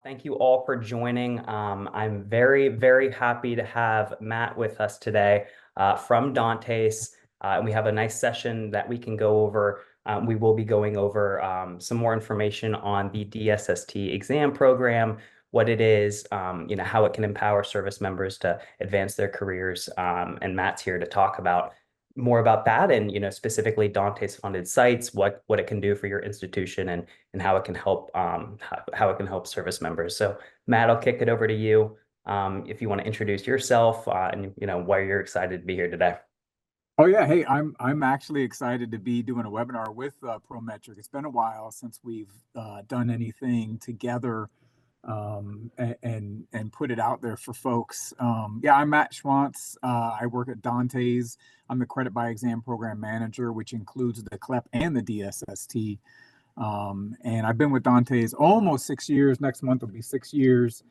Thank you all for joining. I'm very, very happy to have Matt with us today from Dante's. And we have a nice session that we can go over. We will be going over some more information on the DSST exam program, what it is, how it can empower service members to advance their careers. And Matt's here to talk about more about that and specifically Dante's funded sites, what it can do for your institution and how it can help how it can help service members. So Matt, I'll kick it over to you if you want to introduce yourself and why you're excited to be here today. Oh yeah, hey, I'm actually excited to be doing a webinar with Prometric. It's been a while since we've done anything together and put it out there for folks. Yeah, I'm Matt Schwantz. I work at Dante's. I'm the Credit by Exam Program Manager, which includes the CLEP and the DSST. And I've been with Dante's almost 6 years. Next month will be 6 years.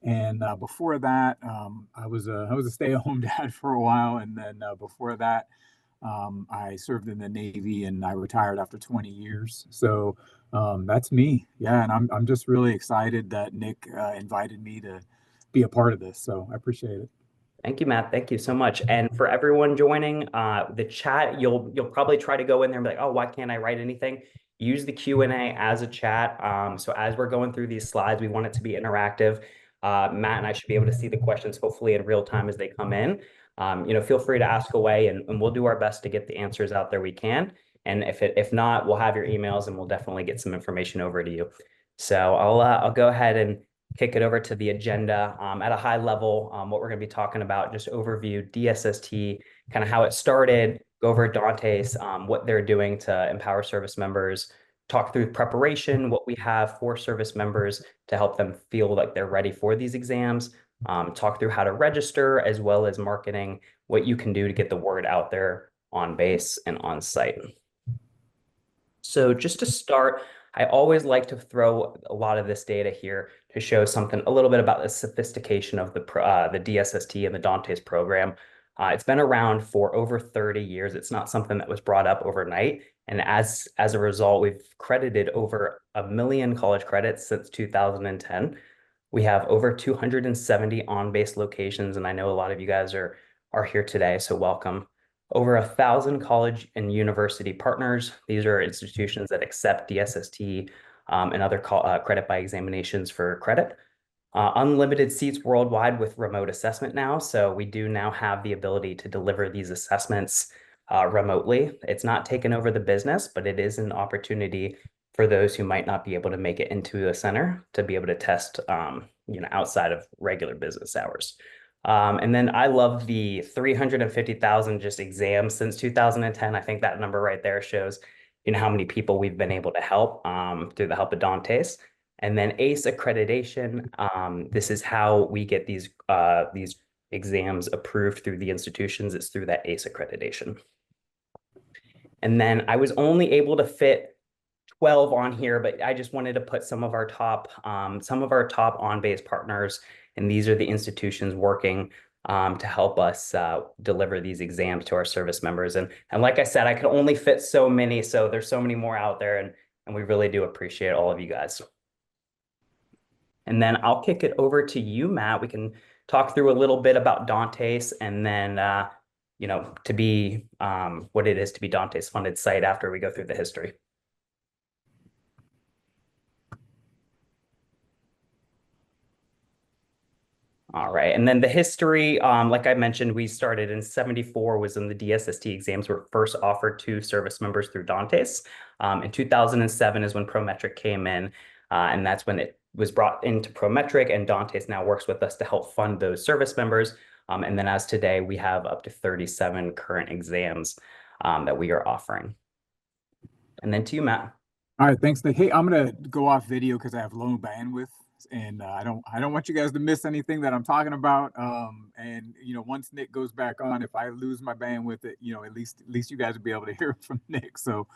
And before that, I was a stay-at-home dad for a while, and then before that, I served in the Navy and I retired after 20 years. So that's me. Yeah, and I'm just really excited that Nick invited me to be a part of this. So I appreciate it. Thank you, Matt. Thank you so much. And for everyone joining the chat, you'll probably try to go in there and be like, oh, why can't I write anything? Use the Q&A as a chat. So as we're going through these slides, we want it to be interactive. Matt and I should be able to see the questions hopefully in real time as they come in. Feel free to ask away and we'll do our best to get the answers out there we can. And if not, we'll have your emails and we'll definitely get some information over to you. So I'll go ahead and kick it over to the agenda at a high level, what we're going to be talking about, just overview DSST, kind of how it started, go over Dante's, what they're doing to empower service members, talk through preparation, what we have for service members to help them feel like they're ready for these exams, talk through how to register, as well as marketing, what you can do to get the word out there on base and on site. So just to start, I always like to throw a lot of this data here to show something a little bit about the sophistication of the DSST and the Dante's program. It's been around for over 30 years. It's not something that was brought up overnight. And as a result, we've credited over 1 million college credits since 2010. We have over 270 on-base locations, and I know a lot of you guys are here today, so welcome. Over 1,000 college and university partners. These are institutions that accept DSST and other credit by examinations for credit. Unlimited seats worldwide with remote assessment now. So we do now have the ability to deliver these assessments remotely. It's not taken over the business, but it is an opportunity for those who might not be able to make it into a center to be able to test outside of regular business hours. And then I love the 350,000 just exams since 2010. I think that number right there shows, how many people we've been able to help through the help of Dante's. And then ACE accreditation. This is how we get these exams approved through the institutions. It's through that ACE accreditation. And then I was only able to fit 12 on here, but I just wanted to put some of our top on-base partners. And these are the institutions working to help us deliver these exams to our service members. And like I said, I could only fit so many, so there's so many more out there, and we really do appreciate all of you guys. And then I'll kick it over to you, Matt. We can talk through a little bit about Dante's and then, to be what it is to be Dante's funded site after we go through the history. All right, and then the history, like I mentioned, we started in 74 was when the DSST exams were first offered to service members through Dante's. In 2007 is when Prometric came in, and that's when it was brought into Prometric, and Dante's now works with us to help fund those service members. And then as today, we have up to 37 current exams that we are offering. And then to you, Matt. All right, thanks, Nick. Hey, I'm gonna go off video because I have low bandwidth. And I don't want you guys to miss anything that I'm talking about. And once Nick goes back on, if I lose my bandwidth, at least you guys will be able to hear from Nick. So,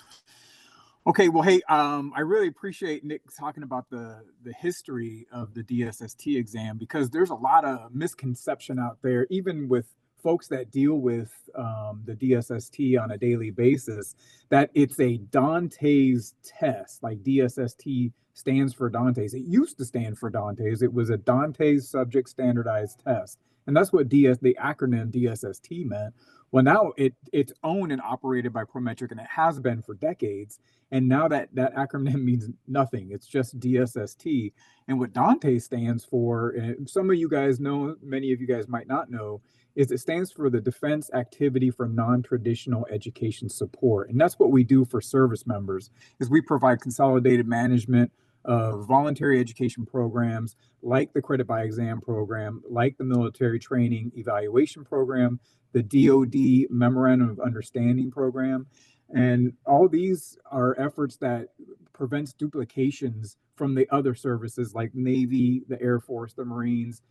okay, well, hey, I really appreciate Nick talking about the history of the DSST exam, because there's a lot of misconception out there, even with folks that deal with the DSST on a daily basis that it's a Dante's test, like DSST stands for Dante's. It used to stand for Dante's. It was a Dante's subject standardized test. And that's what the acronym DSST meant. Well, now it's owned and operated by Prometric, and it has been for decades. And now that acronym means nothing. It's just DSST. And what Dante stands for, and some of you guys know, many of you guys might not know, is it stands for the Defense Activity for Non-Traditional Education Support. And that's what we do for service members, is we provide consolidated management of voluntary education programs like the Credit by Exam program, like the Military Training Evaluation program, the DoD Memorandum of Understanding program. And all these are efforts that prevents duplications from the other services like Navy, the Air Force, the Marines,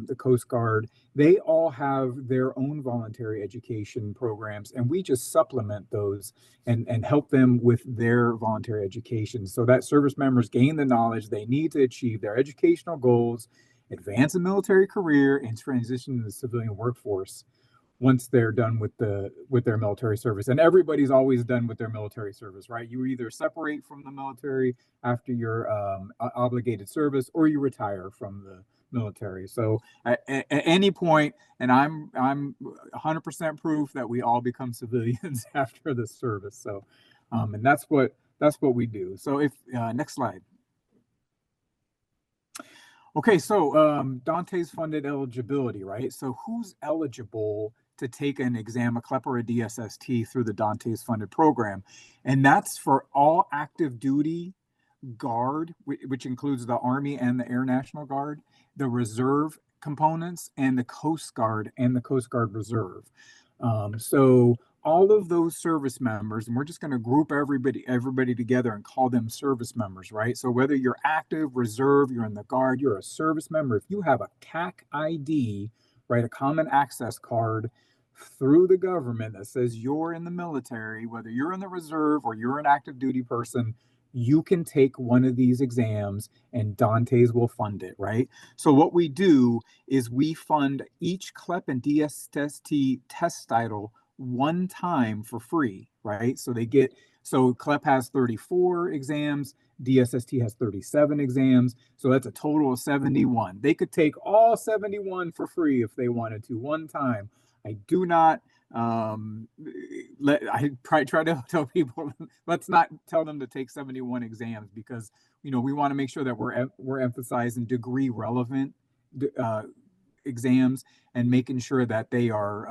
the Coast Guard. They all have their own voluntary education programs, and we just supplement those and help them with their voluntary education so that service members gain the knowledge they need to achieve their educational goals, advance a military career, and transition to the civilian workforce once they're done with their military service. And everybody's always done with their military service, right? You either separate from the military after your obligated service, or you retire from the military. So at any point, and I'm 100% proof that we all become civilians after the service. So and that's what we do. So if next slide. Okay, so Dante's funded eligibility, right? So who's eligible to take an exam, a CLEP or a DSST through the Dante's funded program? And that's for all active duty Guard, which includes the Army and the Air National Guard, the Reserve components, and the Coast Guard and the Coast Guard Reserve. So all of those service members, and we're just going to group everybody together and call them service members, right? So whether you're active, reserve, you're in the Guard, you're a service member, if you have a CAC ID, right, a common access card through the government that says you're in the military, whether you're in the reserve or you're an active duty person, you can take one of these exams and Dante's will fund it, right? So what we do is we fund each CLEP and DSST test title one time for free, right? So CLEP has 34 exams, DSST has 37 exams, so that's a total of 71. They could take all 71 for free if they wanted to one time. I do not I try to tell people, let's not tell them to take 71 exams, because we want to make sure that we're emphasizing degree relevant exams and making sure that they are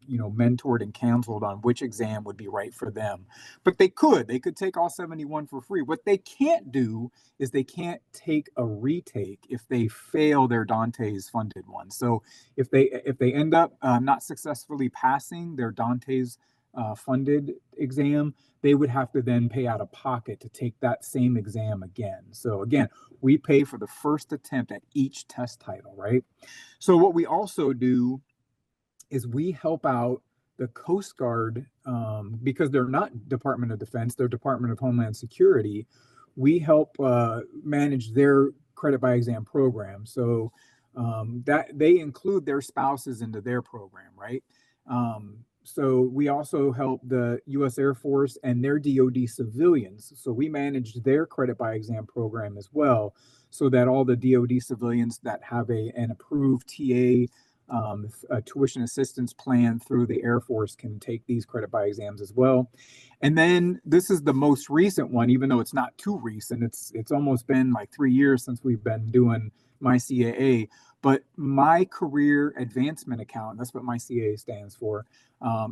mentored and counseled on which exam would be right for them. But they could take all 71 for free. What they can't do is they can't take a retake if they fail their Dante's funded one. So if they end up not successfully passing their Dante's funded exam, they would have to then pay out of pocket to take that same exam again. So again, we pay for the first attempt at each test title, right? So what we also do is we help out the Coast Guard, because they're not Department of Defense, they're Department of Homeland Security. We help manage their credit by exam program. So that they include their spouses into their program, right? So we also help the U.S. Air Force and their DoD civilians. So we manage their credit by exam program as well, so that all the DoD civilians that have an approved TA a tuition assistance plan through the Air Force can take these credit by exams as well. And then this is the most recent one, even though it's not too recent. It's almost been like 3 years since we've been doing my CAA. But my career advancement account, that's what my CAA stands for.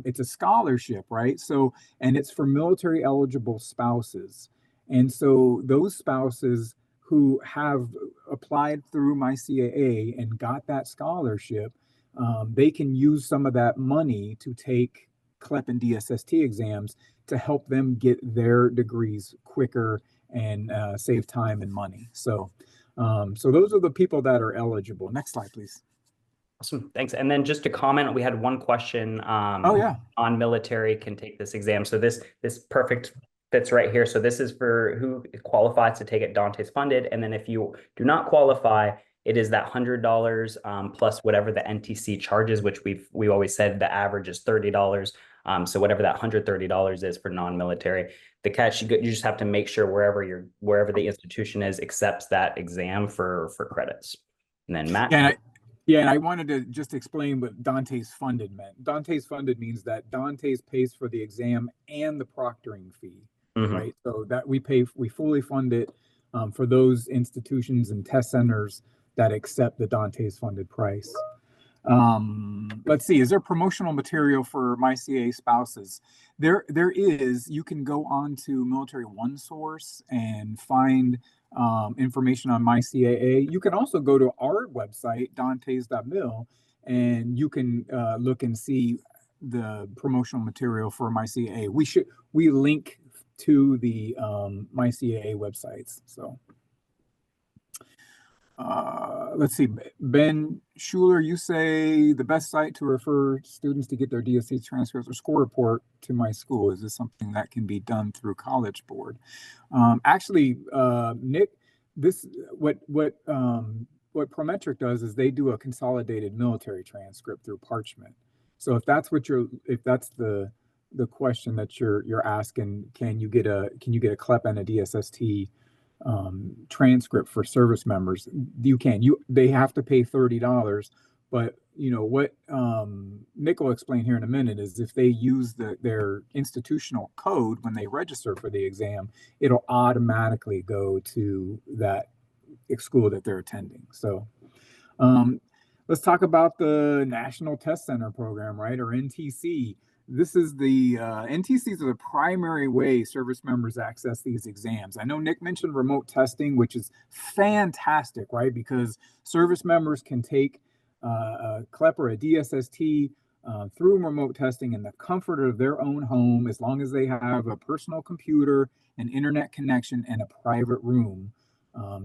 It's a scholarship, right? So, and it's for military eligible spouses. And so those spouses who have applied through my CAA and got that scholarship, they can use some of that money to take CLEP and DSST exams to help them get their degrees quicker and save time and money. So those are the people that are eligible. Next slide, please. Awesome. Thanks. And then just to comment, we had one question on military can take this exam. So this perfect fits right here. So this is for who qualifies to take it Dante's funded. And then if you do not qualify, it is that $100 plus whatever the NTC charges, which we always said the average is $30. So whatever that $130 is for non-military, the catch you just have to make sure wherever the institution is accepts that exam for credits. And then Matt. Yeah, and I wanted to just explain what Dante's funded meant. Dante's funded means that Dante's pays for the exam and the proctoring fee, right? So that we fully fund it for those institutions and test centers that accept the Dante's funded price. Let's see, is there promotional material for MyCA spouses? There is. You can go on to Military OneSource and find information on MyCAA. You can also go to our website, dantes.mil, and you can look and see the promotional material for MyCAA. We link to the MyCAA websites. So let's see, Ben Schuler, you say the best site to refer students to get their DSC transcripts or score report to my school. Is this something that can be done through College Board? Actually, Nick, this what Prometric does is they do a consolidated military transcript through Parchment. So if that's the question that you're asking, can you get a CLEP and a DSST transcript for service members? They have to pay $30, but what Nick will explain here in a minute is if they use their institutional code when they register for the exam, it'll automatically go to that school that they're attending. So let's talk about the National Test Center program, right, or NTC. This is the NTCs are the primary way service members access these exams. I know Nick mentioned remote testing, which is fantastic, right? Because service members can take a CLEP or a DSST through remote testing in the comfort of their own home, as long as they have a personal computer, an internet connection, and a private room.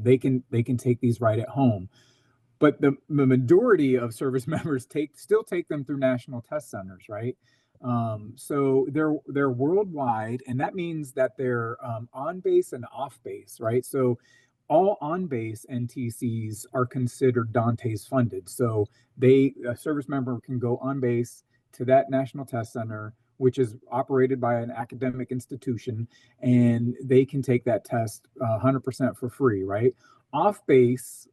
They can take these right at home. But the majority of service members still take them through national test centers, right? So they're worldwide, and that means that they're on base and off base, right? So all on base NTCs are considered Dante's funded. So a service member can go on base to that national test center, which is operated by an academic institution, and they can take that test 100% for free, right? Off base,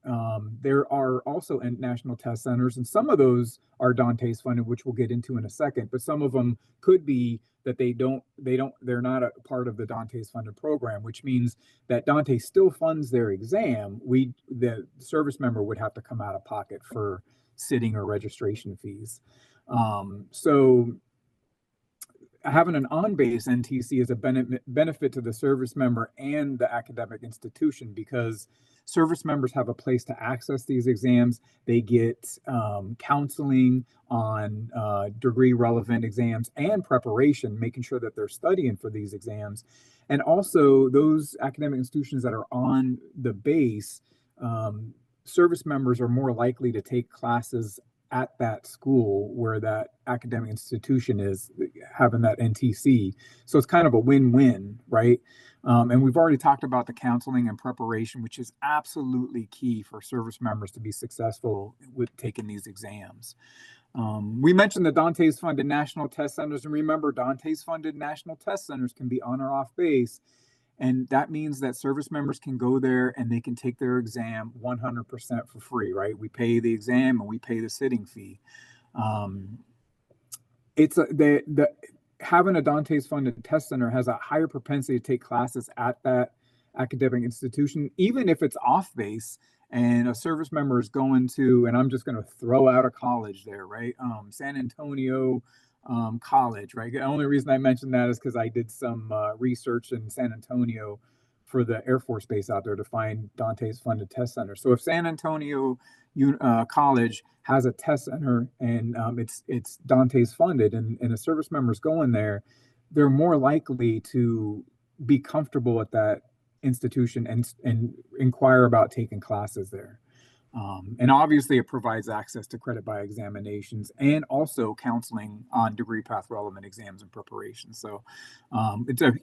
there are also national test centers, and some of those are Dante's funded, which we'll get into in a second. But some of them could be that they're not a part of the Dante's funded program, which means that Dante still funds their exam. The service member would have to come out of pocket for sitting or registration fees. So having an on-base NTC is a benefit to the service member and the academic institution, because service members have a place to access these exams. They get counseling on degree relevant exams and preparation, making sure that they're studying for these exams. And also those academic institutions that are on the base, service members are more likely to take classes at that school where that academic institution is having that NTC. So it's kind of a win-win, right? And we've already talked about the counseling and preparation, which is absolutely key for service members to be successful with taking these exams. We mentioned the Dante's funded national test centers, and remember, Dante's funded national test centers can be on or off base. And that means that service members can go there and they can take their exam 100% for free, right? We pay the exam and we pay the sitting fee. Having a Dante's funded test center has a higher propensity to take classes at that academic institution, even if it's off base and a service member is going to, and I'm just going to throw out a college there, right? San Antonio College, right? The only reason I mentioned that is because I did some research in San Antonio for the Air Force Base out there to find Dante's funded test center. So if San Antonio College has a test center and it's Dante's funded, and a service member is going there, they're more likely to be comfortable at that institution and inquire about taking classes there. And obviously, it provides access to credit by examinations and also counseling on degree path relevant exams and preparation. So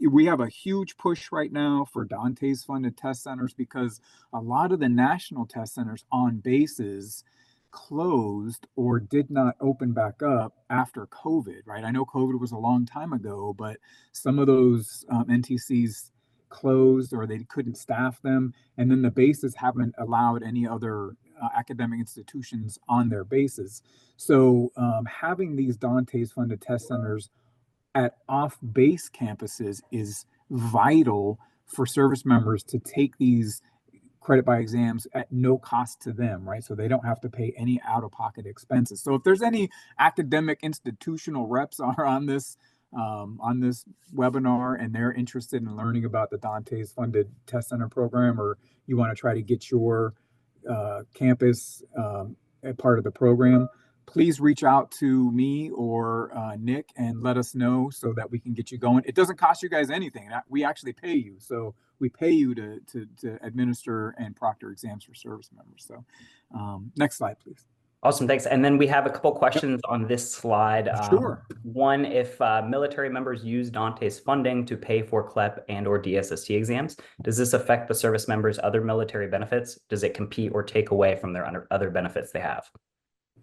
we have a huge push right now for Dante's funded test centers because a lot of the national test centers on bases closed or did not open back up after COVID, right? I know COVID was a long time ago, but some of those NTCs closed or they couldn't staff them. And then the bases haven't allowed any other academic institutions on their bases. So having these Dante's funded test centers at off-base campuses is vital for service members to take these credit by exams at no cost to them, right? So they don't have to pay any out-of-pocket expenses. So if there's any academic institutional reps are on this webinar and they're interested in learning about the Dante's funded test center program, or you want to try to get your campus a part of the program, please reach out to me or Nick and let us know so that we can get you going. It doesn't cost you guys anything. We actually pay you. So we pay you to administer and proctor exams for service members. So next slide, please. Awesome, thanks. And then we have a couple questions on this slide. Sure. One, if military members use Dante's funding to pay for CLEP and or DSST exams, does this affect the service members' other military benefits? Does it compete or take away from their other benefits they have?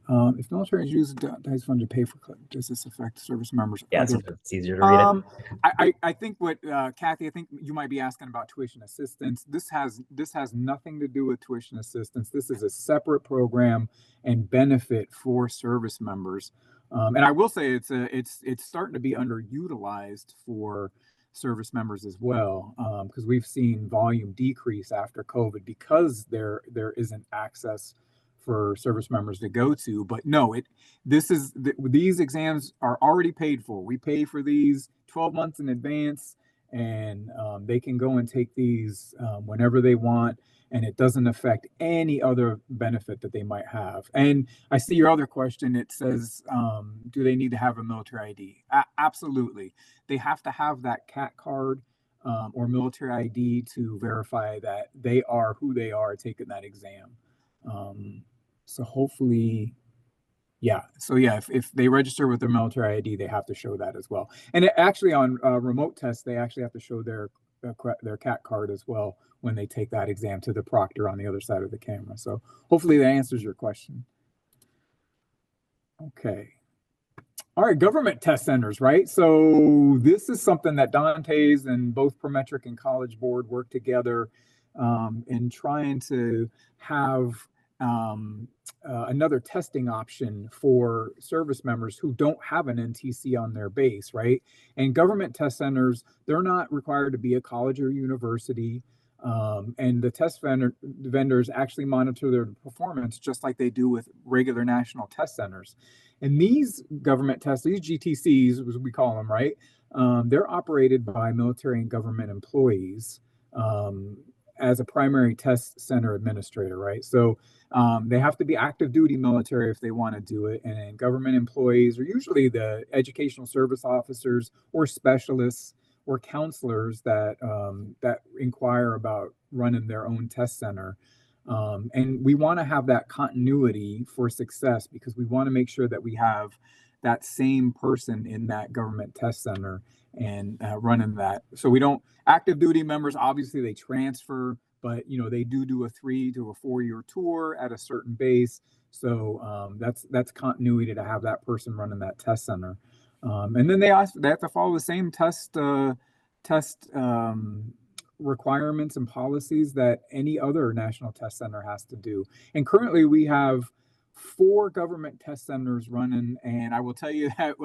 If military use Dante's fund to pay for CLEP, does this affect service members? Yeah, it's easier to read it. I think what Kathy, I think you might be asking about tuition assistance. This has nothing to do with tuition assistance. This is a separate program and benefit for service members. And I will say it's starting to be underutilized for service members as well, because we've seen volume decrease after COVID because there isn't access for service members to go to. But no, these exams are already paid for. We pay for these 12 months in advance, and they can go and take these whenever they want, and it doesn't affect any other benefit that they might have. And I see your other question. It says, do they need to have a military ID? Absolutely. They have to have that CAT card or military ID to verify that they are who they are taking that exam. So hopefully, yeah. So yeah, if they register with their military ID, they have to show that as well. And actually on remote tests, they actually have to show their CAT card as well when they take that exam to the proctor on the other side of the camera. So hopefully that answers your question. Okay. All right, government test centers, right? So this is something that Dante's and both Prometric and College Board work together in trying to have another testing option for service members who don't have an NTC on their base, right? And government test centers, they're not required to be a college or university. And the test vendors actually monitor their performance just like they do with regular national test centers. And these government tests, these GTCs, as we call them, right? They're operated by military and government employees as a primary test center administrator, right? So they have to be active duty military if they want to do it. And government employees are usually the educational service officers or specialists or counselors that that inquire about running their own test center. And we want to have that continuity for success because we want to make sure that we have that same person in that government test center and running that. So we don't, active duty members, obviously they transfer, but they do a 3 to a 4 year tour at a certain base. So that's continuity to have that person running that test center. And then they have to follow the same test requirements and policies that any other national test center has to do. And currently we have 4 government test centers running. And I will tell you that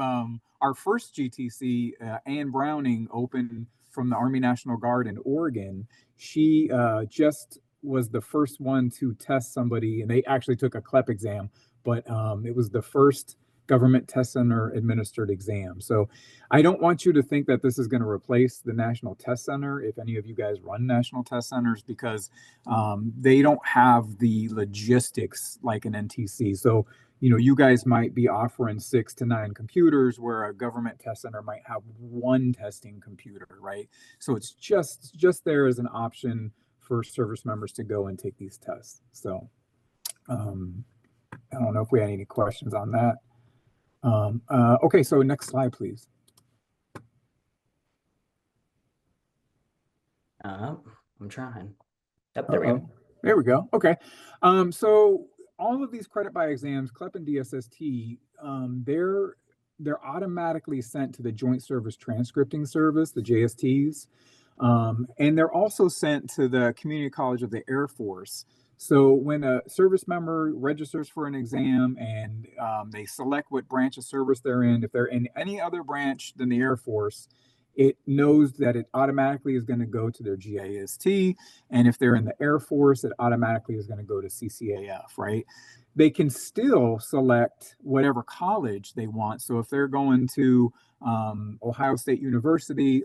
our first GTC, Ann Browning, opened from the Army National Guard in Oregon. She just was the first one to test somebody, and they actually took a CLEP exam, but it was the first government test center administered exam. So I don't want you to think that this is going to replace the National Test Center if any of you guys run national test centers, because they don't have the logistics like an NTC. So you guys might be offering 6 to 9 computers where a government test center might have 1 testing computer, right? So it's just there as an option for service members to go and take these tests. So Um, I don't know if we had any questions on that. Okay, so next slide, please. Uh, I'm trying. Yep, there we go. Uh-oh. There we go. Okay. So all of these credit by exams, CLEP and DSST, they're automatically sent to the Joint Service Transcripting Service, the JSTs. And they're also sent to the Community College of the Air Force. So when a service member registers for an exam and they select what branch of service they're in, if they're in any other branch than the Air Force, it knows that it automatically is going to go to their GIST. And if they're in the Air Force, it automatically is going to go to CCAF, right? They can still select whatever college they want. So if they're going to Ohio State University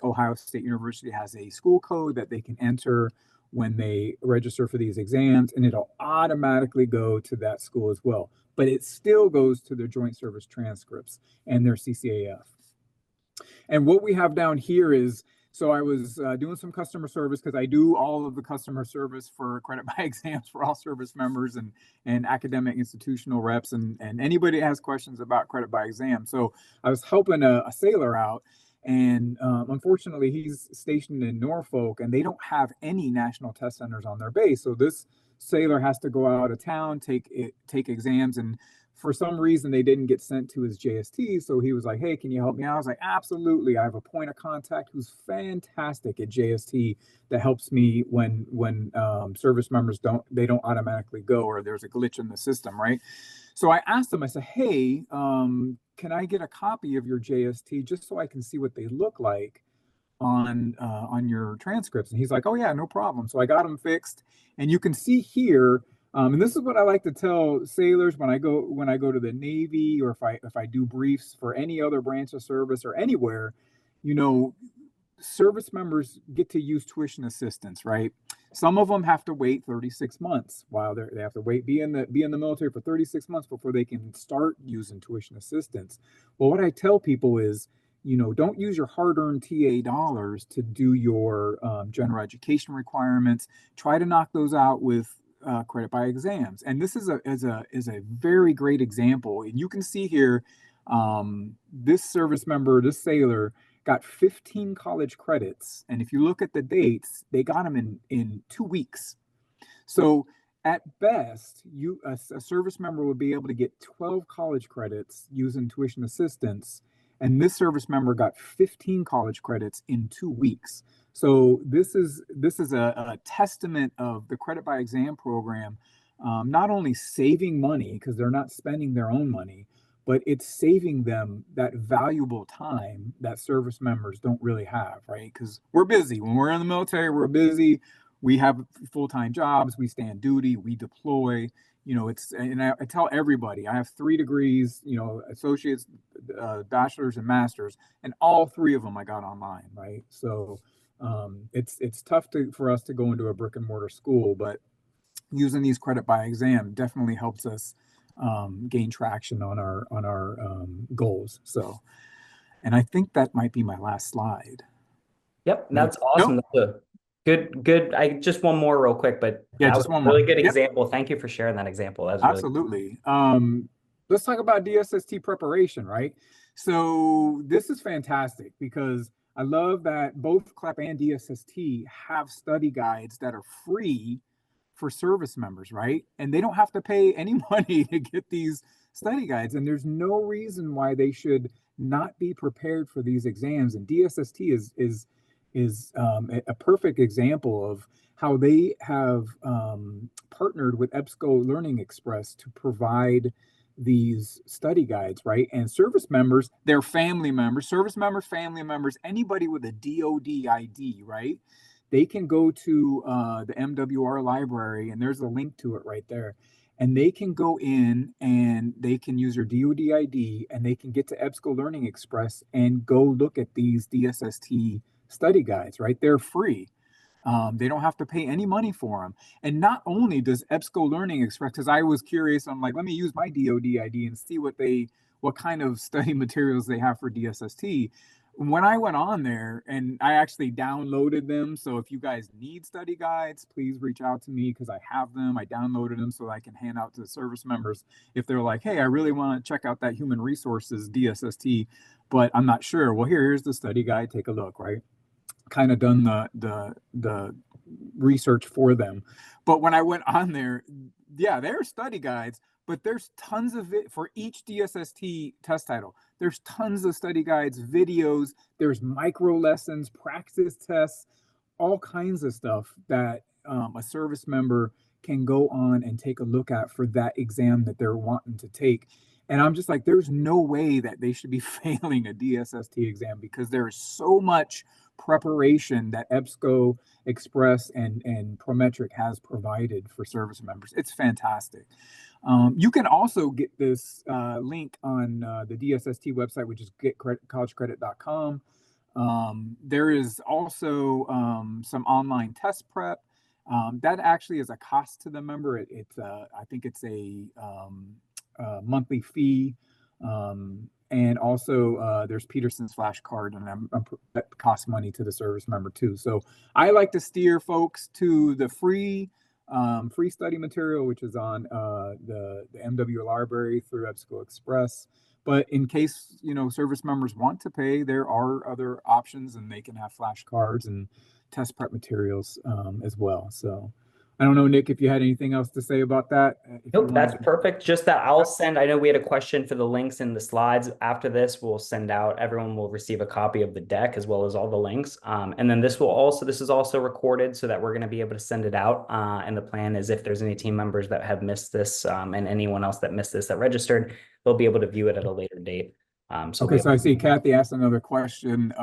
has a school code that they can enter when they register for these exams, and it'll automatically go to that school as well. But it still goes to their joint service transcripts and their CCAF. And what we have down here is, so I was doing some customer service because I do all of the customer service for credit by exams for all service members and academic institutional reps and anybody that has questions about credit by exam. So I was helping a sailor out, and unfortunately he's stationed in Norfolk and they don't have any national test centers on their base. So this sailor has to go out of town, take exams, and for some reason they didn't get sent to his JST. So he was like, hey, can you help me out? I was like, absolutely. I have a point of contact who's fantastic at JST that helps me when service members don't automatically go, or there's a glitch in the system, right? So I asked him, I said, hey, can I get a copy of your JST just so I can see what they look like on your transcripts? And he's like, oh yeah, no problem. So I got them fixed, and you can see here. And this is what I like to tell sailors when I go to the Navy, or if I do briefs for any other branch of service or anywhere, you know, service members get to use tuition assistance, right? Some of them have to wait 36 months while they have to be in the military for 36 months before they can start using tuition assistance. Well, what I tell people is, you know, don't use your hard-earned TA dollars to do your general education requirements. Try to knock those out with credit by exams. And this is a very great example. And you can see here, this service member, this sailor, got 15 college credits. And if you look at the dates, they got them in 2 weeks. So at best, a service member would be able to get 12 college credits using tuition assistance. And this service member got 15 college credits in 2 weeks. So this is a testament of the credit by exam program, not only saving money because they're not spending their own money, but it's saving them that valuable time that service members don't really have, right? Because we're busy. When we're in the military, we're busy. We have full-time jobs. We stand duty. We deploy. You know, and I tell everybody, I have 3 degrees, you know, associates, bachelor's, and master's, and all 3 of them I got online, right? So it's tough for us to go into a brick and mortar school, but using these credit by exam definitely helps us gain traction on our goals. So, and I think that might be my last slide. Yep, that's awesome. Nope. That's a good. I just one more real quick, but Yeah, that was just one a more. really good Yep, example. Thank you for sharing that example. That was really absolutely. Let's talk about DSST preparation, right? So this is fantastic because I love that both CLEP and DSST have study guides that are free for service members, right? And they don't have to pay any money to get these study guides. And there's no reason why they should not be prepared for these exams. And DSST is a perfect example of how they have partnered with EBSCO Learning Express to provide these study guides, right? And service members, their family members, service members, family members, anybody with a DoD ID, right? They can go to the MWR library, and there's a link to it right there. And they can go in and they can use their DoD ID, and they can get to EBSCO Learning Express and go look at these DSST study guides, right? They're free. They don't have to pay any money for them. And not only does EBSCO Learning Express, because I was curious, I'm like, let me use my DoD ID and see what kind of study materials they have for DSST. when I went on there, and I actually downloaded them. So if you guys need study guides, please reach out to me because I have them. I downloaded them so I can hand out to the service members if they're like, hey, I really want to check out that human resources DSST, but I'm not sure. Well, here's the study guide. Take a look, right? Kind of done the research for them. But when I went on there, yeah, there are study guides, but there's tons of it for each DSST test title. There's tons of study guides, videos, there's micro lessons, practice tests, all kinds of stuff that a service member can go on and take a look at for that exam that they're wanting to take. And I'm just like, there's no way that they should be failing a DSST exam because there is so much preparation that EBSCO, Express, and Prometric has provided for service members. It's fantastic. You can also get this link on the DSST website, which is getcollegecredit.com. There is also some online test prep. That actually is a cost to the member. I think it's a monthly fee. And also there's Peterson's Flash Card, and that costs money to the service member too. So I like to steer folks to the free study material, which is on the MW library through EBSCO Express. But in case, service members want to pay, there are other options, and they can have flashcards and test prep materials as well. So I don't know, Nick, if you had anything else to say about that. Nope, that's perfect. Just that I'll send, I know we had a question for the links in the slides. After this, we'll send out, everyone will receive a copy of the deck as well as all the links. And then this is also recorded so that we're going to be able to send it out. And the plan is if there's any team members that have missed this and anyone else that missed this that registered, they'll be able to view it at a later date. Okay, so I see Kathy asked another question.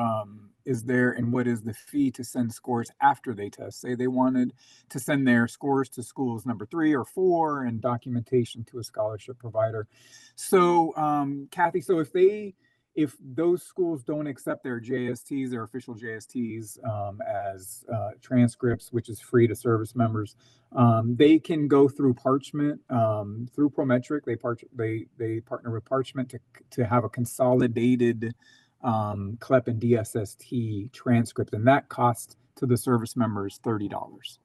What is the fee to send scores after they test? Say they wanted to send their scores to schools number 3 or 4 and documentation to a scholarship provider. So, Kathy, so if those schools don't accept their JSTs, their official JSTs, as transcripts, which is free to service members, they can go through Parchment, through Prometric. They partner with Parchment to have a consolidated CLEP and DSST transcript, and that costs to the service members $30.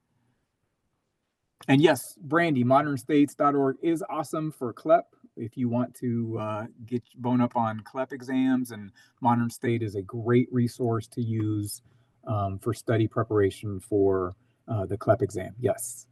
And yes, Brandy, modernstates.org is awesome for CLEP. If you want to get bone up on CLEP exams, and Modern State is a great resource to use for study preparation for the CLEP exam. Yes.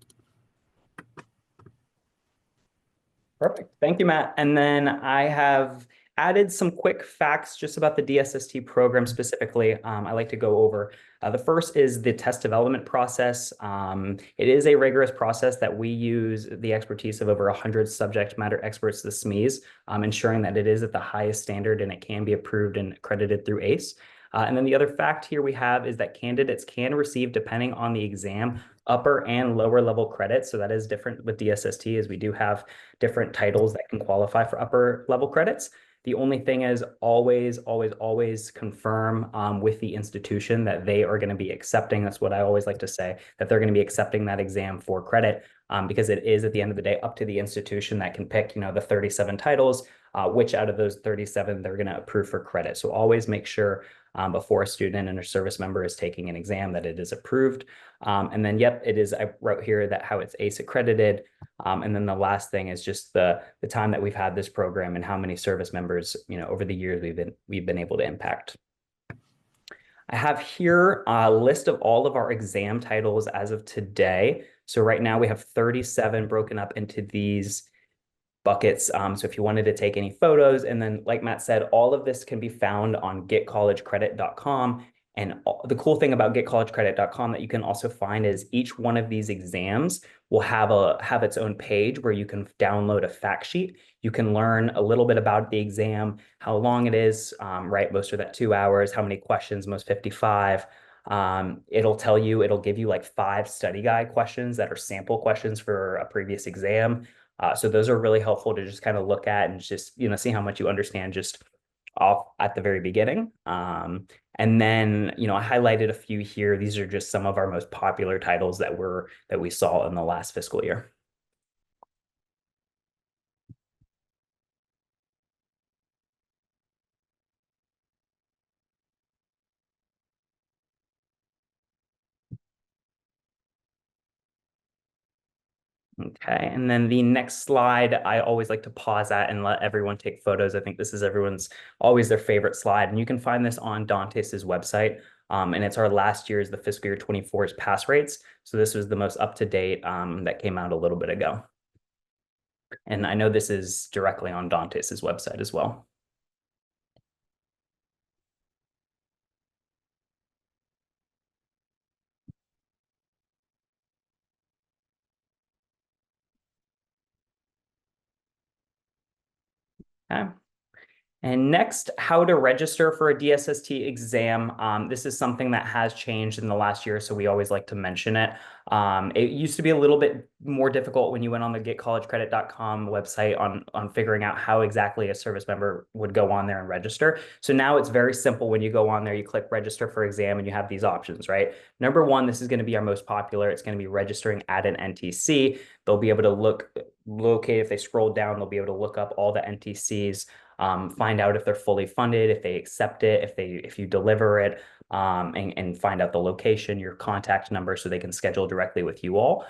Perfect. Thank you, Matt. And then I have added some quick facts just about the DSST program specifically. I like to go over. The first is the test development process. It is a rigorous process that we use the expertise of over 100 subject matter experts, the SMEs, ensuring that it is at the highest standard and it can be approved and accredited through ACE. And then the other fact here we have is that candidates can receive, depending on the exam, upper and lower level credits. So that is different with DSST, as we do have different titles that can qualify for upper level credits. The only thing is always, always, always confirm with the institution that they are going to be accepting. That's what I always like to say, that they're going to be accepting that exam for credit, because it is at the end of the day up to the institution that can pick, the 37 titles, which out of those 37 they're going to approve for credit. So always make sure before a student and a service member is taking an exam that it is approved. And then, yep, it is, I wrote here that how it's ACE accredited. And then the last thing is just the time that we've had this program and how many service members, over the years we've been able to impact. I have here a list of all of our exam titles as of today. So right now we have 37 broken up into these buckets. So if you wanted to take any photos, and then like Matt said, all of this can be found on getcollegecredit.com. And the cool thing about getcollegecredit.com that you can also find is each one of these exams will have its own page where you can download a fact sheet. You can learn a little bit about the exam, how long it is, right? Most are that 2 hours, how many questions, most 55. It'll give you like 5 study guide questions that are sample questions for a previous exam. So those are really helpful to just kind of look at and just, see how much you understand just off at the very beginning. And then, I highlighted a few here. These are just some of our most popular titles that we saw in the last fiscal year. Okay, and then the next slide, I always like to pause at and let everyone take photos. I think this is everyone's always their favorite slide, and you can find this on Dante's website. And it's our last year's, the fiscal year 24's pass rates. So this was the most up to date that came out a little bit ago. And I know this is directly on Dante's website as well. Okay. And next, how to register for a DSST exam. This is something that has changed in the last year, so we always like to mention it. It used to be a little bit more difficult when you went on the getcollegecredit.com website on figuring out how exactly a service member would go on there and register. So now it's very simple. When you go on there, you click register for exam and you have these options, right? Number one, this is going to be our most popular. It's going to be registering at an NTC. They'll be able to locate, if they scroll down, they'll be able to look up all the NTCs, find out if they're fully funded, if they accept it, if you deliver it, and find out the location, your contact number, so they can schedule directly with you all.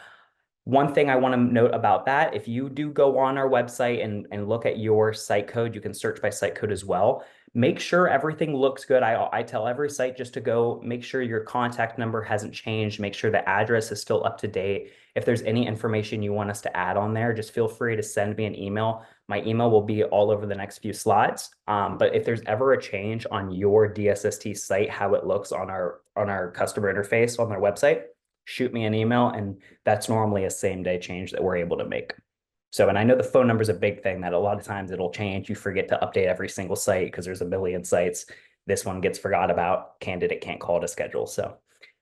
One thing I want to note about that, if you do go on our website and look at your site code, you can search by site code as well. Make sure everything looks good. I tell every site just to go make sure your contact number hasn't changed, make sure the address is still up to date. If there's any information you want us to add on there, just feel free to send me an email. My email will be all over the next few slides. But if there's ever a change on your DSST site, how it looks on our customer interface on their website, shoot me an email, and that's normally a same day change that we're able to make. So, and I know the phone number is a big thing that a lot of times it'll change. You forget to update every single site because there's a million sites. This one gets forgot about. Candidate can't call to schedule. So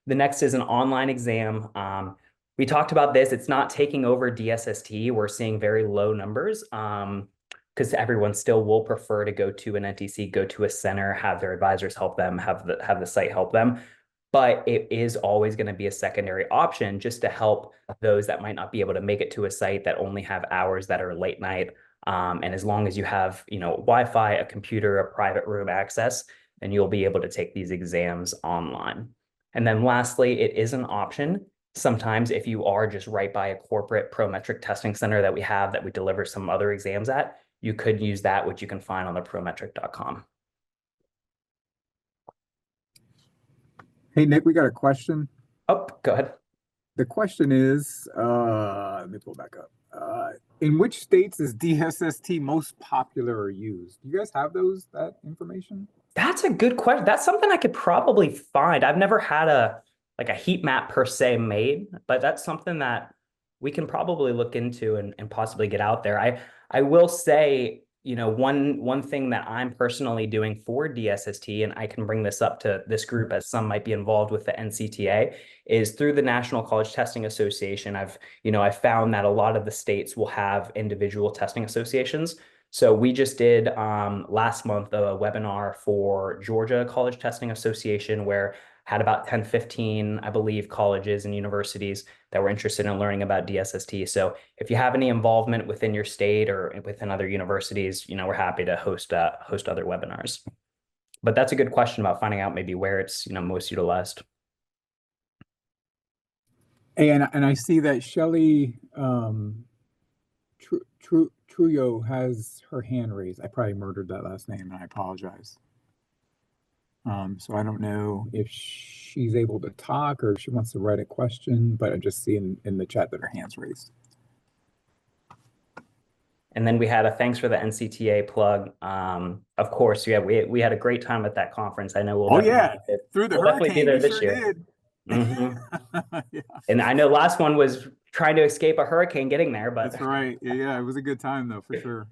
the next is an online exam. We talked about this. It's not taking over DSST. We're seeing very low numbers because everyone still will prefer to go to an NTC, go to a center, have their advisors help them, have the site help them. But it is always going to be a secondary option just to help those that might not be able to make it to a site that only have hours that are late night. And as long as you have, Wi-Fi, a computer, a private room access, then you'll be able to take these exams online. And then lastly, it is an option. Sometimes if you are just right by a corporate Prometric testing center that we have that we deliver some other exams at, you could use that, which you can find on the prometric.com. Hey, Nick, we got a question. Oh, go ahead. The question is, let me pull back up. In which states is DSST most popular or used? Do you guys have that information? That's a good question. That's something I could probably find. I've never had a heat map per se made, but that's something that we can probably look into and possibly get out there. I will say, one thing that I'm personally doing for DSST, and I can bring this up to this group as some might be involved with the NCTA, is through the National College Testing Association. I've found that a lot of the states will have individual testing associations. So we just did last month a webinar for Georgia College Testing Association, where had about 10, 15, I believe, colleges and universities that were interested in learning about DSST. So if you have any involvement within your state or within other universities, we're happy to host other webinars. But that's a good question about finding out maybe where it's most utilized. And I see that Shelly Truyo has her hand raised. I probably murdered that last name, and I apologize. So I don't know if she's able to talk or if she wants to write a question, but I just see in the chat that her hand's raised. And then we had a thanks for the NCTA plug. Of course, yeah, we had a great time at that conference. I know we'll through the we'll definitely be hurricane, there we this sure year. did. Yeah. And I know last one was trying to escape a hurricane getting there, but that's right. Yeah, it was a good time though, for sure.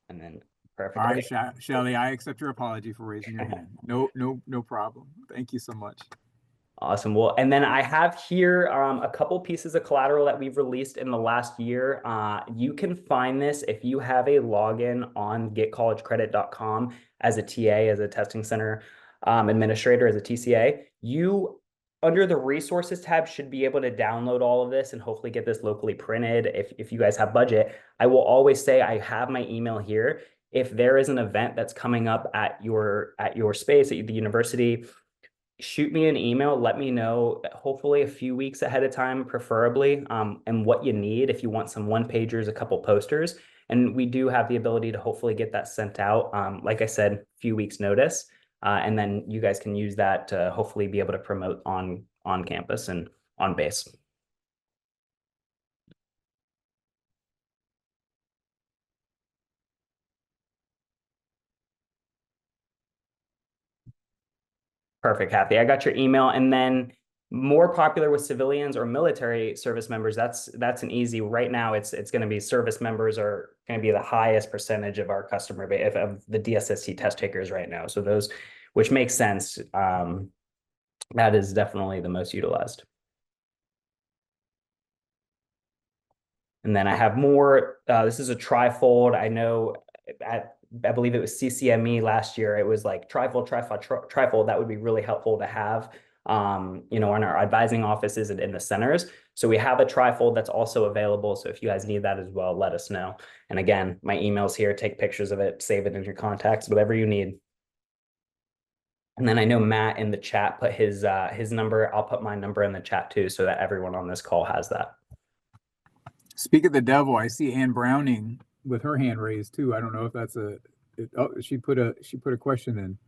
And then perfect. All right, okay. Shelly, I accept your apology for raising your hand. No problem. Thank you so much. Awesome. Well, and then I have here a couple pieces of collateral that we've released in the last year. You can find this if you have a login on getcollegecredit.com as a TA, as a testing center administrator, as a TCA. You, under the resources tab, should be able to download all of this and hopefully get this locally printed if you guys have budget. I will always say I have my email here. If there is an event that's coming up at your space, at the university, shoot me an email. Let me know, hopefully a few weeks ahead of time, preferably, and what you need. If you want some one pagers, a couple posters, and we do have the ability to hopefully get that sent out. Like I said, a few weeks notice, and then you guys can use that to hopefully be able to promote on campus and on base. Perfect, Kathy. I got your email. And then more popular with civilians or military service members, that's an easy. Right now, it's going to be service members are going to be the highest percentage of our customer base of the DSST test takers right now. So those, which makes sense. That is definitely the most utilized. And then I have more. This is a trifold. I know I believe it was CCME last year. It was like trifold, trifold. That would be really helpful to have, in our advising offices and in the centers. So we have a trifold that's also available. So if you guys need that as well, let us know. And again, my email's here. Take pictures of it, save it in your contacts, whatever you need. And then I know Matt in the chat put his number. I'll put my number in the chat too, so that everyone on this call has that. Speak of the devil, I see Ann Browning with her hand raised too. I don't know if that's she put a question in.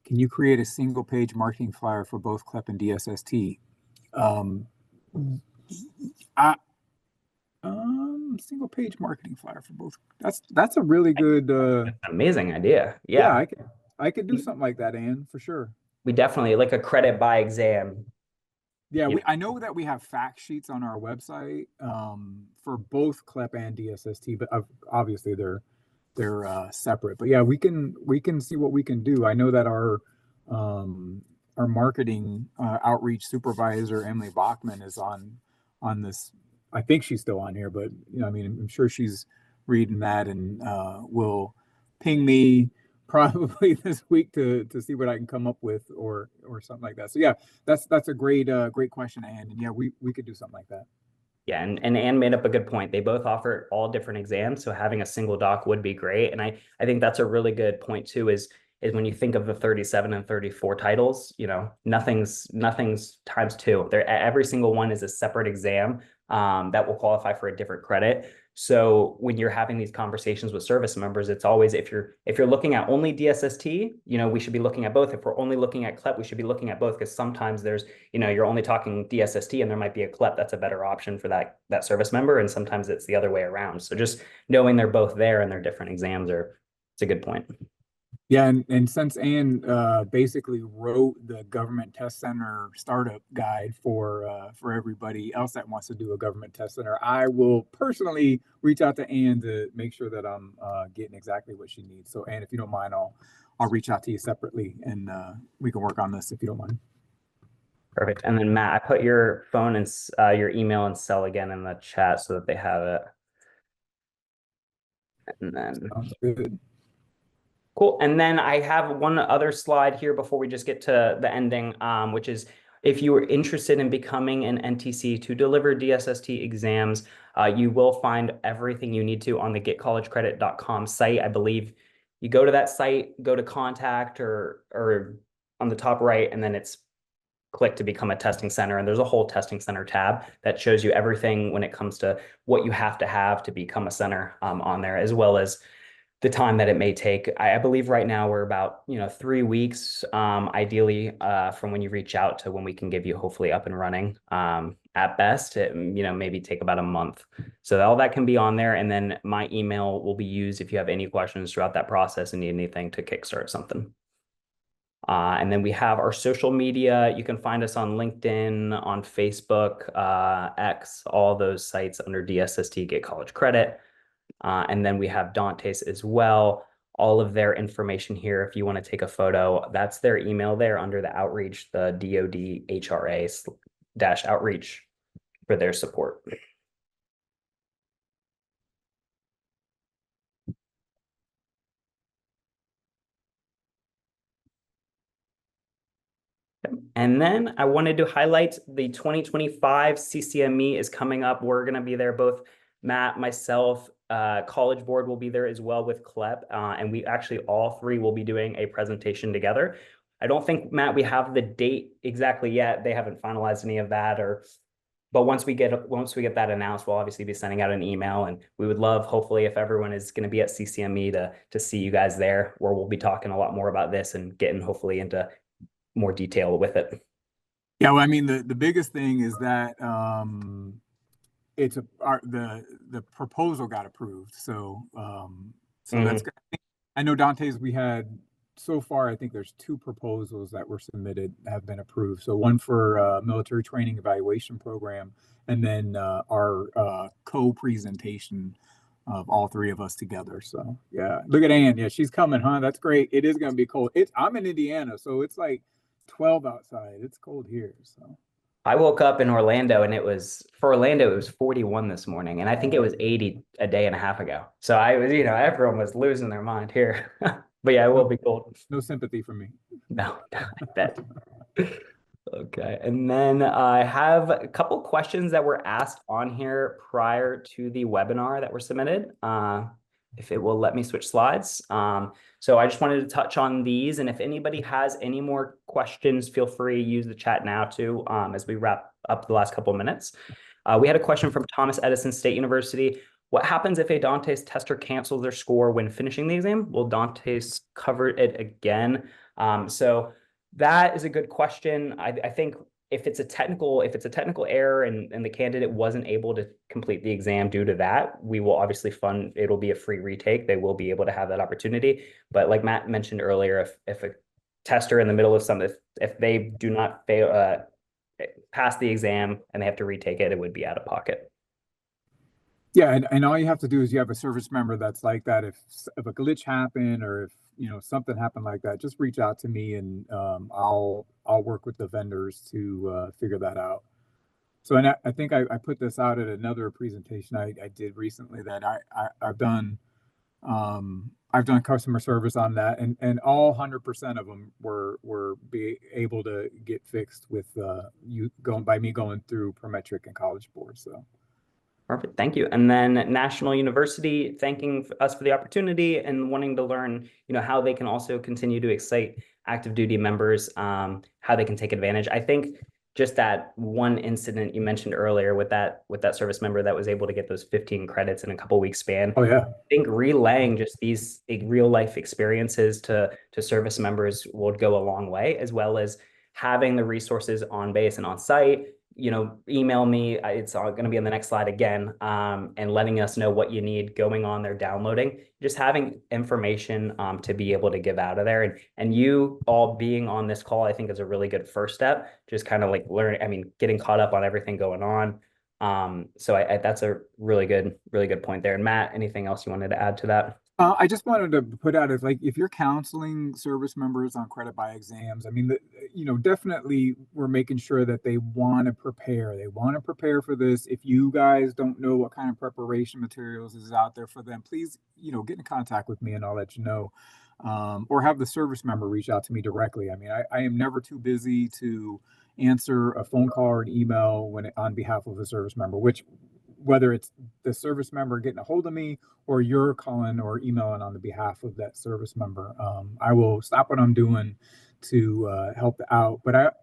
Can you create a single page marketing flyer for both CLEP and DSST? Single page marketing flyer for both. That's a really good Amazing idea. Yeah. I could do something like that, Ann, for sure. We definitely like a credit by exam. Yeah, I know that we have fact sheets on our website for both CLEP and DSST, but obviously they're separate. But yeah, we can see what we can do. I know that our marketing outreach supervisor Emily Bachman is on this. I think she's still on here, but I mean, I'm sure she's reading that and will ping me probably this week to see what I can come up with or something like that. So yeah, that's a great question, Ann. And yeah, we could do something like that. Yeah, and Ann made up a good point. They both offer all different exams, so having a single doc would be great. And I think that's a really good point too, is when you think of the 37 and 34 titles, nothing's times two. Every single one is a separate exam that will qualify for a different credit. So when you're having these conversations with service members, it's always if you're looking at only DSST, we should be looking at both. If we're only looking at CLEP, we should be looking at both, because sometimes there's, you're only talking DSST and there might be a CLEP that's a better option for that service member, and sometimes it's the other way around. So just knowing they're both there and they're different exams it's a good point. Yeah, and since Ann basically wrote the government test center startup guide for everybody else that wants to do a government test center, I will personally reach out to Ann to make sure that I'm getting exactly what she needs. So Ann, if you don't mind, I'll reach out to you separately and we can work on this if you don't mind. Perfect. And then Matt, I put your phone and your email and cell again in the chat so that they have it. And then Sounds good. Cool. And then I have one other slide here before we just get to the ending, which is if you are interested in becoming an NTC to deliver DSST exams, you will find everything you need to on the getcollegecredit.com site. I believe you go to that site, go to contact or on the top right, and then it's click to become a testing center. And there's a whole testing center tab that shows you everything when it comes to what you have to become a center on there, as well as the time that it may take. I believe right now we're about 3 weeks, ideally, from when you reach out to when we can give you hopefully up and running. At best, it maybe take about a month. So all that can be on there, and then my email will be used if you have any questions throughout that process and need anything to kickstart something. And then we have our social media. You can find us on LinkedIn, on Facebook, X, all those sites under DSST Get College Credit. And then we have Dante's as well. All of their information here, if you want to take a photo, that's their email there under the outreach, the DoD HRA-outreach for their support. And then I wanted to highlight the 2025 CCME is coming up. We're going to be there, both Matt, myself, College Board will be there as well with CLEP. And we actually all three will be doing a presentation together. I don't think, Matt, we have the date exactly yet. They haven't finalized any of that, or but once we get that announced, we'll obviously be sending out an email, and we would love, hopefully, if everyone is going to be at CCME to see you guys there, where we'll be talking a lot more about this and getting hopefully into more detail with it. Yeah, well, I mean, the biggest thing is that the proposal got approved. So that's Mhm. good. I know Dante's, we had so far, I think there's two proposals that were submitted have been approved. So one for military training evaluation program, and then our co-presentation of all three of us together. So yeah, look at Ann. Yeah, she's coming, huh? That's great. It is going to be cold. I'm in Indiana, so it's like 12 outside. It's cold here. So I woke up in Orlando, and for Orlando, it was 41 this morning, and I think it was 80 a day and a half ago. So I was, everyone was losing their mind here. But yeah, it will no, be cold. no sympathy for me. No, I bet. Okay. And then I have a couple questions that were asked on here prior to the webinar that were submitted. If it will let me switch slides. So I just wanted to touch on these. And if anybody has any more questions, feel free to use the chat now too, as we wrap up the last couple of minutes. We had a question from Thomas Edison State University. What happens if a Dante's tester cancels their score when finishing the exam? Will Dante's cover it again? So that is a good question. I think if it's a technical error and the candidate wasn't able to complete the exam due to that, we will obviously fund, it'll be a free retake. They will be able to have that opportunity. But like Matt mentioned earlier, if a tester in the middle of something, if they do not pass the exam and they have to retake it, it would be out of pocket. Yeah, and all you have to do is you have a service member that's like that. If a glitch happened or if something happened like that, just reach out to me and I'll work with the vendors to figure that out. So and I think I put this out at another presentation I did recently that I've done customer service on that, and all 100% of them were be able to get fixed with me going through Prometric and College Board. So. Perfect. Thank you. And then National University thanking us for the opportunity and wanting to learn, how they can also continue to excite active duty members, how they can take advantage. I think just that one incident you mentioned earlier with that service member that was able to get those 15 credits in a couple weeks span. Oh yeah. I think relaying just these real life experiences to service members will go a long way, as well as having the resources on base and on site. Email me. It's going to be on the next slide again, and letting us know what you need going on there, downloading, just having information to be able to give out of there. And you all being on this call, I think is a really good first step. Just kind of like getting caught up on everything going on. So that's a really good point there. And Matt, anything else you wanted to add to that? I just wanted to put out is like if you're counseling service members on credit by exams, I mean, definitely we're making sure that they want to prepare. They want to prepare for this. If you guys don't know what kind of preparation materials is out there for them, please, get in contact with me and I'll let you know. Or have the service member reach out to me directly. I mean, I am never too busy to answer a phone call or an email on behalf of a service member, whether it's the service member getting a hold of me or you're calling or emailing on the behalf of that service member. I will stop what I'm doing to help out. But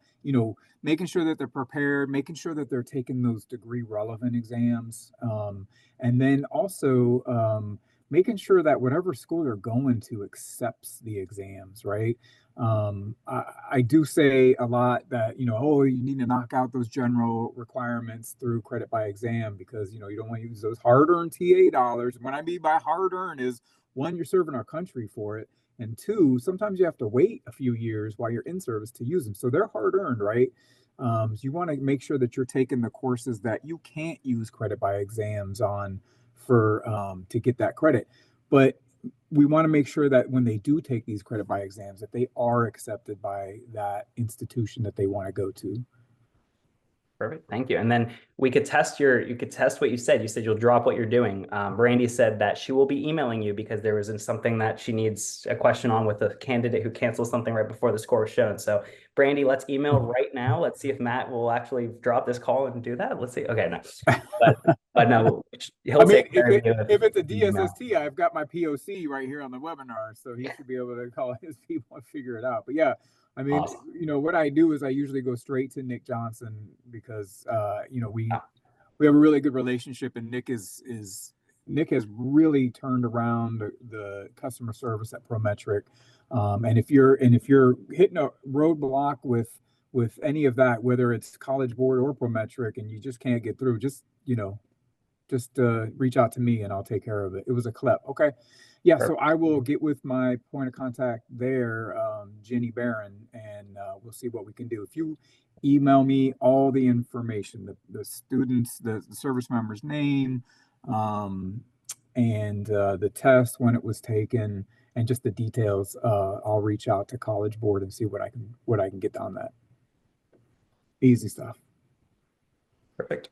making sure that they're prepared, making sure that they're taking those degree relevant exams, and then also making sure that whatever school they're going to accepts the exams, right? I do say a lot that, oh, you need to knock out those general requirements through credit by exam because, you don't want to use those hard-earned TA dollars. What I mean by hard-earned is, one, you're serving our country for it, and two, sometimes you have to wait a few years while you're in service to use them. So they're hard-earned, right? So you want to make sure that you're taking the courses that you can't use credit by exams on to get that credit. But we want to make sure that when they do take these credit by exams, that they are accepted by that institution that they want to go to. Perfect. Thank you. And then you could test what you said. You said you'll drop what you're doing. Brandy said that she will be emailing you because there was something that she needs a question on with a candidate who canceled something right before the score was shown. So Brandy, let's email right now. Let's see if Matt will actually drop this call and do that. Let's see. Okay, no, but no, he'll take care of you if it's a email. DSST, I've got my POC right here on the webinar, so he should be able to call his people and figure it out. But yeah, I mean, Awesome. what I do is I usually go straight to Nick Johnson because we Yeah, we have a really good relationship, and Nick has really turned around the customer service at Prometric. And if you're hitting a roadblock with any of that, whether it's College Board or Prometric, and you just can't get through, just reach out to me and I'll take care of it. It was a CLEP. Okay. Yeah. So perfect. I will get with my point of contact there, Jenny Barron, and we'll see what we can do. If you email me all the information, the students, the service member's name, um, and the test when it was taken, and just the details, I'll reach out to College Board and see what I can get on that. Easy stuff. Perfect.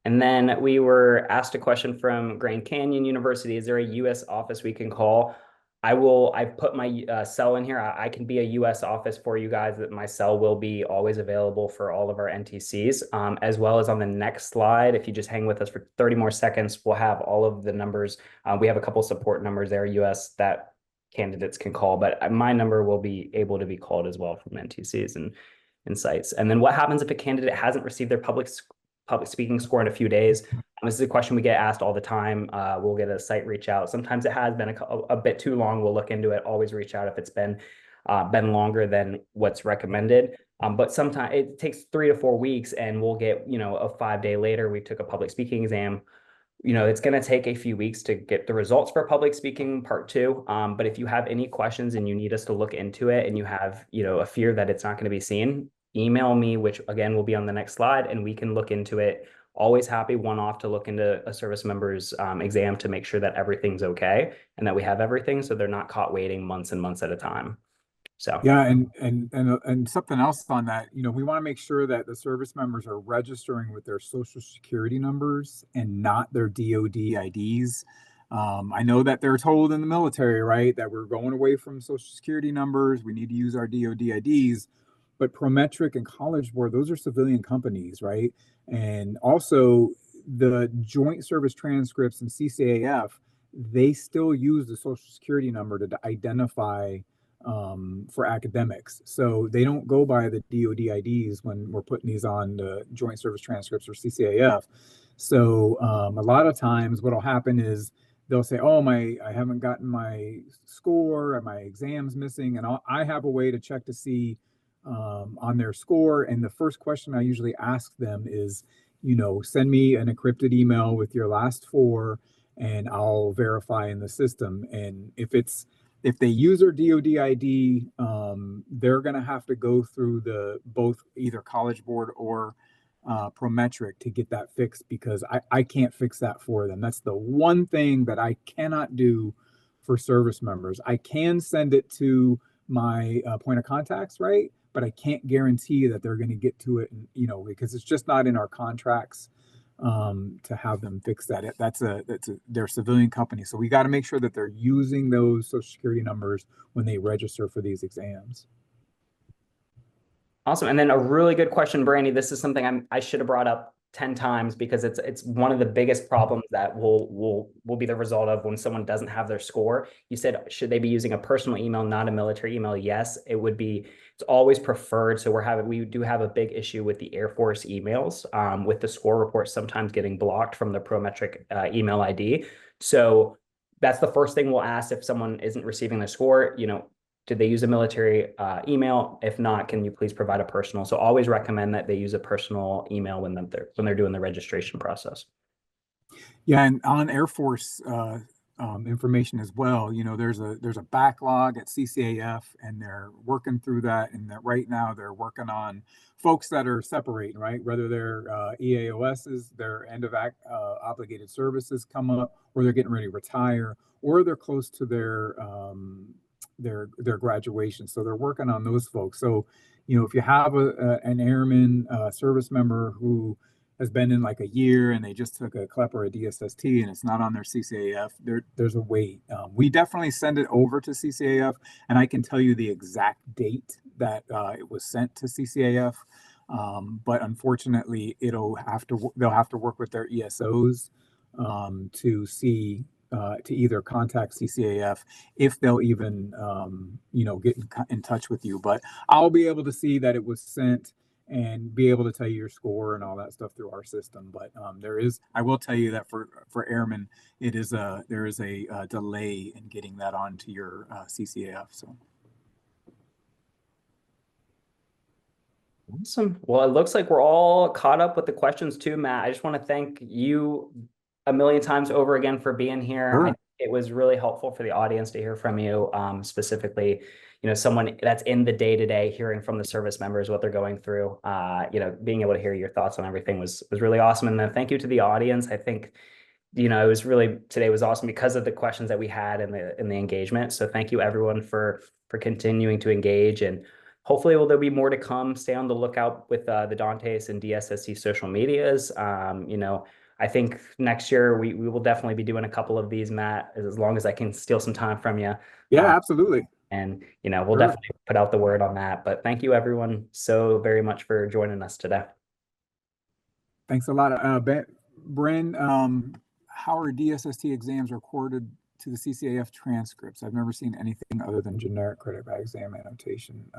And then we were asked a question from Grand Canyon University. Is there a US office we can call? I've put my cell in here. I can be a US office for you guys. That my cell will be always available for all of our NTCs, as well as on the next slide. If you just hang with us for 30 more seconds, we'll have all of the numbers. We have a couple support numbers there, US, that candidates can call, but my number will be able to be called as well from NTCs and sites. And then what happens if a candidate hasn't received their public speaking score in a few days? This is a question we get asked all the time. We'll get a site reach out. Sometimes it has been a bit too long. We'll look into it. Always reach out if it's been longer than what's recommended. But sometimes it takes 3 to 4 weeks, and we'll get a 5 day later. We took a public speaking exam. It's going to take a few weeks to get the results for public speaking part two. But if you have any questions and you need us to look into it, and you have a fear that it's not going to be seen, email me, which again will be on the next slide, and we can look into it. Always happy one-off to look into a service member's exam to make sure that everything's okay and that we have everything, so they're not caught waiting months and months at a time. So Yeah, and something else on that, we want to make sure that the service members are registering with their social security numbers and not their DoD IDs. I know that they're told in the military, right, that we're going away from social security numbers. We need to use our DoD IDs, but Prometric and College Board, those are civilian companies, right? And also the joint service transcripts and CCAF, they still use the social security number to identify for academics. So they don't go by the DoD IDs when we're putting these on the joint service transcripts or CCAF. So a lot of times what'll happen is they'll say, oh, I haven't gotten my score, or my exam's missing. And I have a way to check to see on their score. And the first question I usually ask them is, send me an encrypted email with your last four, and I'll verify in the system. And if they use their DoD ID, they're going to have to go through both either College Board or Prometric to get that fixed, because I can't fix that for them. That's the one thing that I cannot do for service members. I can send it to my point of contacts, right? But I can't guarantee that they're going to get to it, because it's just not in our contracts to have them fix that. They're a civilian company, so we got to make sure that they're using those social security numbers when they register for these exams. awesome. And then a really good question, Brandy. This is something I should have brought up 10 times, because it's one of the biggest problems that will be the result of when someone doesn't have their score. You said, should they be using a personal email, not a military email? Yes, it would be. It's always preferred. So we do have a big issue with the Air Force emails, with the score report sometimes getting blocked from the Prometric email ID. So that's the first thing we'll ask if someone isn't receiving the score. Did they use a military email? If not, can you please provide a personal? So always recommend that they use a personal email when they're doing the registration process. Yeah, and on Air Force information as well, there's a backlog at CCAF, and they're working through that. And that right now they're working on folks that are separating, right? Whether they're EAOSs, their end of obligated services come up, or they're getting ready to retire, or they're close to their graduation. So they're working on those folks. So, if you have an airman service member who has been in like a year and they just took a CLEP or a DSST and it's not on their CCAF, there's a wait. We definitely send it over to CCAF, and I can tell you the exact date that it was sent to CCAF. But unfortunately, they'll have to work with their ESOs to see to either contact CCAF if they'll even get in touch with you. But I'll be able to see that it was sent and be able to tell you your score and all that stuff through our system. But I will tell you that for airmen, there is a delay in getting that onto your CCAF. So. Awesome. Well, it looks like we're all caught up with the questions too, Matt. I just want to thank you a million times over again for being here. Sure. It was really helpful for the audience to hear from you, specifically, someone that's in the day-to-day, hearing from the service members what they're going through. Being able to hear your thoughts on everything was really awesome. And then thank you to the audience. I think it was really, today was awesome because of the questions that we had and the engagement. So thank you everyone for continuing to engage, and hopefully there'll be more to come. Stay on the lookout with the Dantes and DSST social medias. I think next year we will definitely be doing a couple of these, Matt, as long as I can steal some time from you. Yeah, absolutely. And we'll Sure. definitely put out the word on that. But thank you everyone so very much for joining us today. Thanks a lot. Bren, how are DSST exams recorded to the CCAF transcripts? I've never seen anything other than generic credit by exam annotation.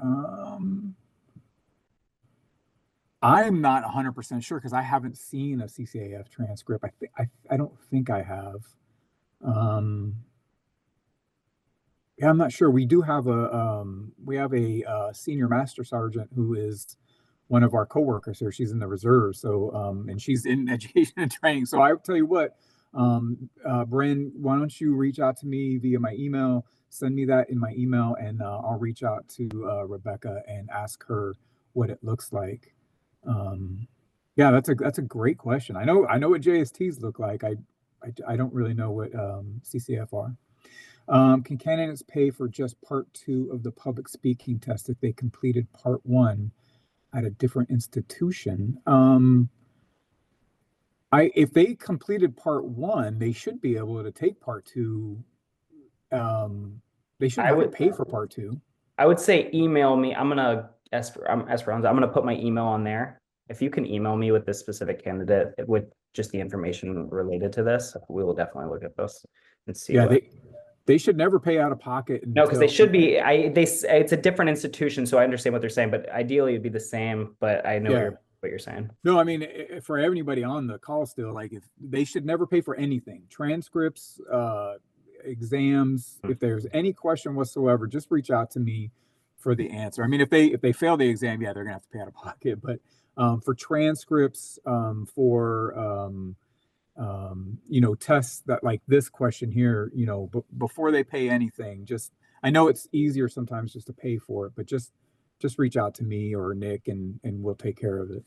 I'm not 100% sure because I haven't seen a CCAF transcript. I don't think I have. Yeah, I'm not sure. We do have a senior master sergeant who is one of our coworkers here. She's in the reserve, so and she's in education and training. So I tell you what, Bren, why don't you reach out to me via my email? Send me that in my email, and I'll reach out to Rebecca and ask her what it looks like. Yeah, that's a great question. I know what JSTs look like. I don't really know what CCF are. Can candidates pay for just part 2 of the public speaking test if they completed part 1 at a different institution? If they completed part 1, they should be able to take part 2. They shouldn't have to pay for part 2. I would say email me. I'm gonna put my email on there. If you can email me with this specific candidate with just the information related to this, we will definitely look at this and see. Yeah, they should never pay out of pocket. No, because they should be. It's a different institution, so I understand what they're saying. But ideally, it'd be the same. But I know what you're saying. No, I mean, for anybody on the call still, like, if they should never pay for anything, transcripts, exams. If there's any question whatsoever, just reach out to me for the answer. I mean, if they fail the exam, yeah, they're gonna have to pay out of pocket. But for transcripts, tests that, like this question here, before they pay anything, I know it's easier sometimes just to pay for it, but just reach out to me or Nick, and we'll take care of it.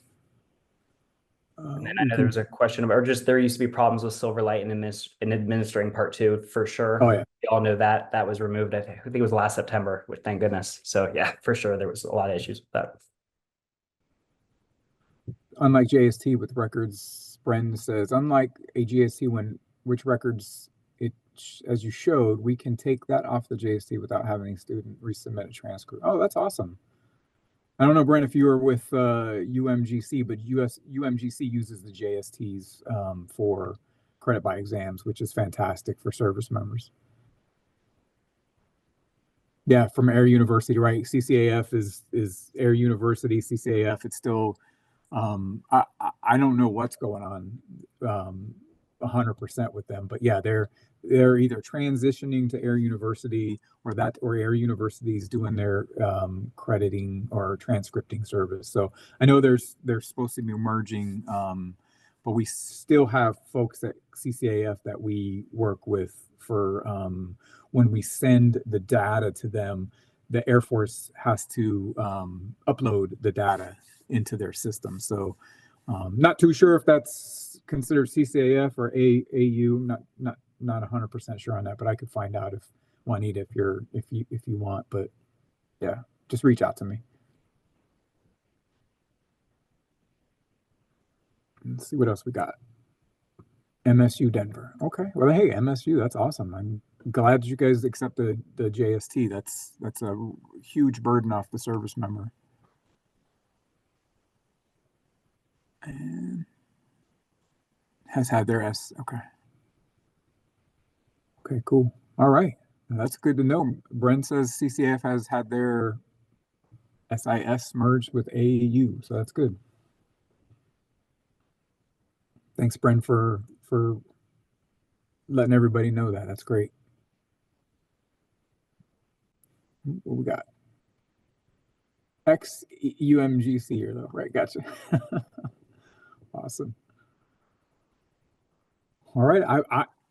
And then I know there was a question about, or just there used to be problems with Silverlight in administering part 2 for sure. Oh yeah, we all know that was removed. I think it was last September, which thank goodness. So yeah, for sure there was a lot of issues with that. Unlike JST with records, Bren says, unlike a JST which records as you showed, we can take that off the JST without having a student resubmit a transcript. Oh, that's awesome. I don't know, Brent, if you were with UMGC, but UMGC uses the JSTs for credit by exams, which is fantastic for service members. Yeah, from Air University, right? CCAF is Air University. CCAF, it's still, I don't know what's going on 100% with them, but yeah, they're either transitioning to Air University or Air University is doing their crediting or transcripting service. So I know they're supposed to be merging, but we still have folks at CCAF that we work with for when we send the data to them, the Air Force has to upload the data into their system. So not too sure if that's considered CCAF or AU. Not 100% sure on that, but I could find out if Juanita, if you want. But yeah, just reach out to me. Let's see what else we got. MSU Denver. Okay. Well, hey, MSU, that's awesome. I'm glad you guys accept the JST. That's a huge burden off the service member. And has had their okay. Okay, cool. All right. That's good to know. Bren says CCAF has had their SIS merged with AAU, so that's good. Thanks, Bren, for letting everybody know that. That's great. What we got? XUMGC here, though, right? Gotcha. Awesome. All right.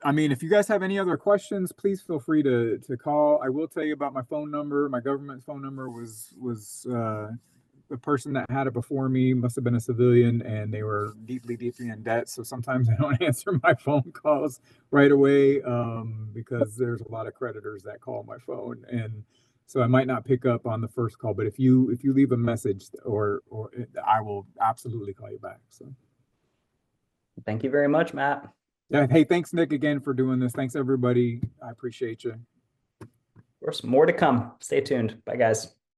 I mean, if you guys have any other questions, please feel free to call. I will tell you about my phone number. My government phone number was the person that had it before me must have been a civilian, and they were deeply, deeply in debt. So sometimes I don't answer my phone calls right away because there's a lot of creditors that call my phone, and so I might not pick up on the first call. But if you leave a message, or I will absolutely call you back. So. Thank you very much, Matt. Yeah. Hey, thanks, Nick, again for doing this. Thanks, everybody. I appreciate you. Of course, more to come. Stay tuned. Bye, guys.